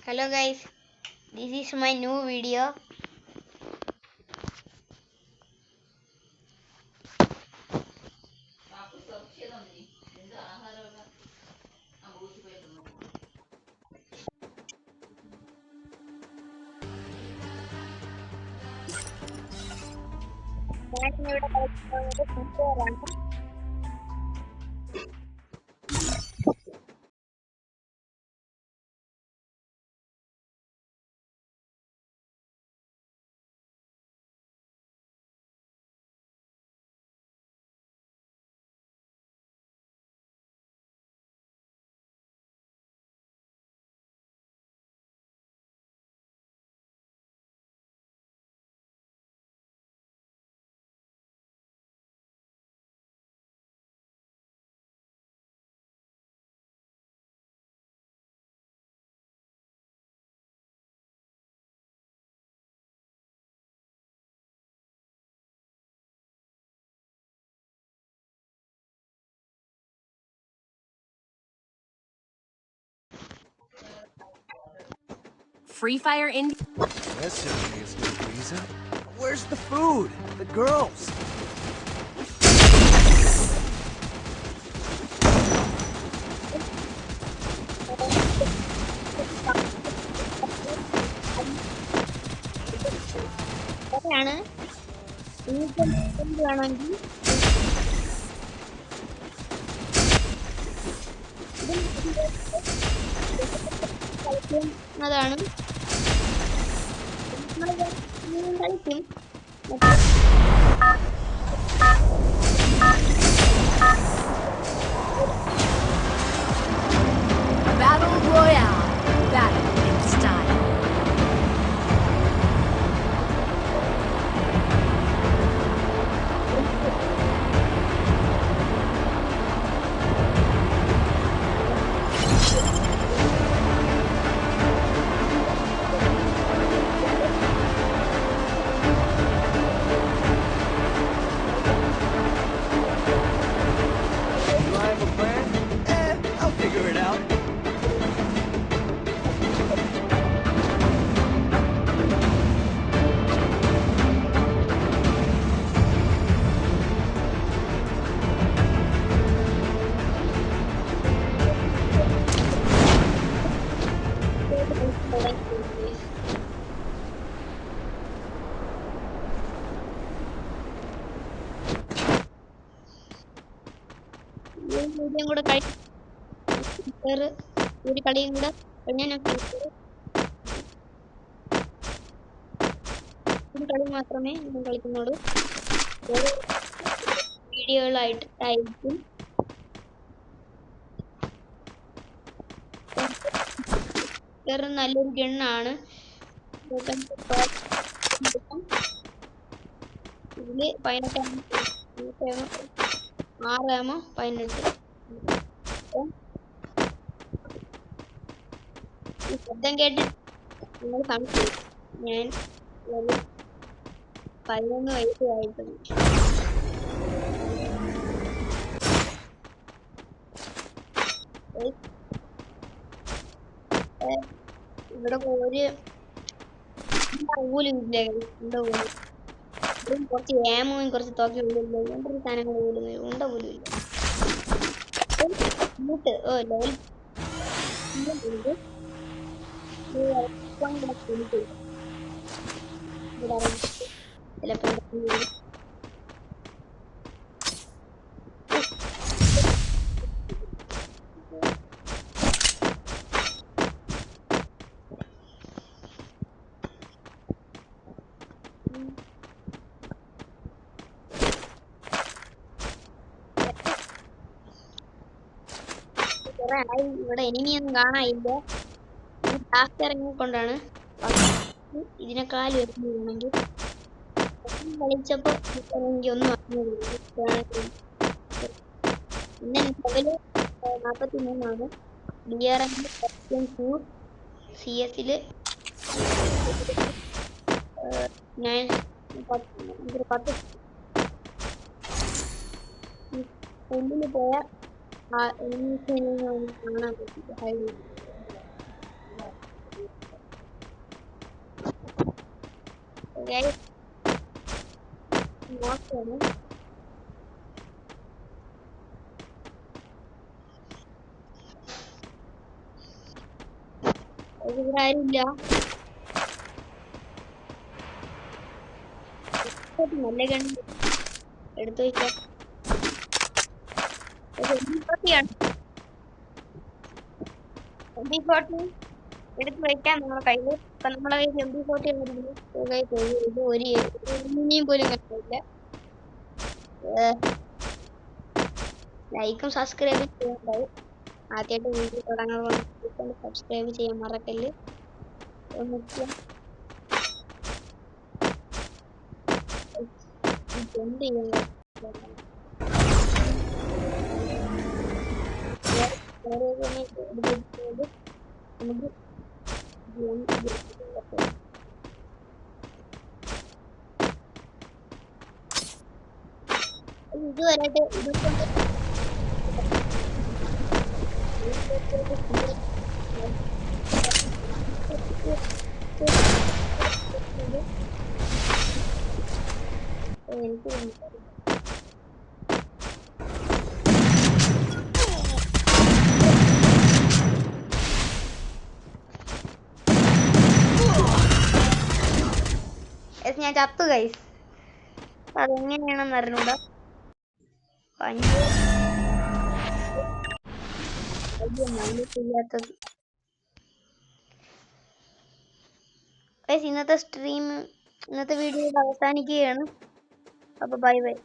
Hello guys, this is my new video. Free Fire India. That certainly is no reason. Where's the food? The girls? അതാണ് കളിക്കും. Battle Royale. Battle in style. Do I have a plan? I'll figure it out. കൂടെ ഒരു കളിയും കൂടെ കഴിഞ്ഞാൽ ഒരു കളി മാത്രമേ ഞാൻ കളിക്കുന്നുള്ളൂ. വീഡിയോകളായിട്ടായിരിക്കും. നല്ലൊരു ഗണ്ണാണ്. ഇതില് 6 18 ഈ ശബ്ദം കേട്ട് നിങ്ങൾ സംശയിക്കും. ഞാൻ 11 വയസ്സായിട്ടുണ്ട്. ഇവിടെ ഒരു പോലും ഇല്ല. കുറച്ച് ഏമും കുറച്ച് തോക്കി ഉള്ളില്ല. ഇങ്ങനത്തെ സാധനങ്ങൾ പോലും ഉണ്ട പോലും ഇല്ല. ലെവൽ ഇവിടെ എനിമിയൊന്നും കാണാനില്ല. ടാസ്ക് ഇറങ്ങിക്കൊണ്ടാണ് ഇതിനെക്കാളും വരുന്നതാണെങ്കിൽ കളിച്ചപ്പോ ഒന്നും പിന്നെ ലെവല് 43 DRM CS-ല് ഞാൻ 10 ഉള്ളിൽ പോയ കാണാൻ പറ്റില്ല. Guys, നോക്കാണ്. ഇവിടെ ആരുമില്ല. നല്ല ഗൺ എടുത്തു വെക്കാം. MP40 എടുത്ത് വെക്കാം നമ്മുടെ കയ്യില്. ഇപ്പൊ നമ്മളെ കയ്യിൽ MP40 ഇത് ഒരു മിനിയും പോലും കിട്ടില്ല. ലൈക്കും സബ്സ്ക്രൈബും ചെയ്യണ്ടായി. ആദ്യമായിട്ട് വീഡിയോ തുടങ്ങുന്നത് സബ്സ്ക്രൈബ് ചെയ്യാൻ മറക്കല്ല്. എന്ത് ചെയ്യാൻ നമുക്ക് ഇതുവരെയായിട്ട് ഇതൊക്കെ എനിക്ക് ഞാൻ ചത്തു ഗൈസ്. അതെങ്ങനെയാണെന്ന് അറിഞ്ഞൂടാ. ചെയ്യാത്തത് ഇന്നത്തെ സ്ട്രീം ഇന്നത്തെ വീഡിയോ അവസാനിക്കുകയാണ്. അപ്പൊ ബൈ ബൈ.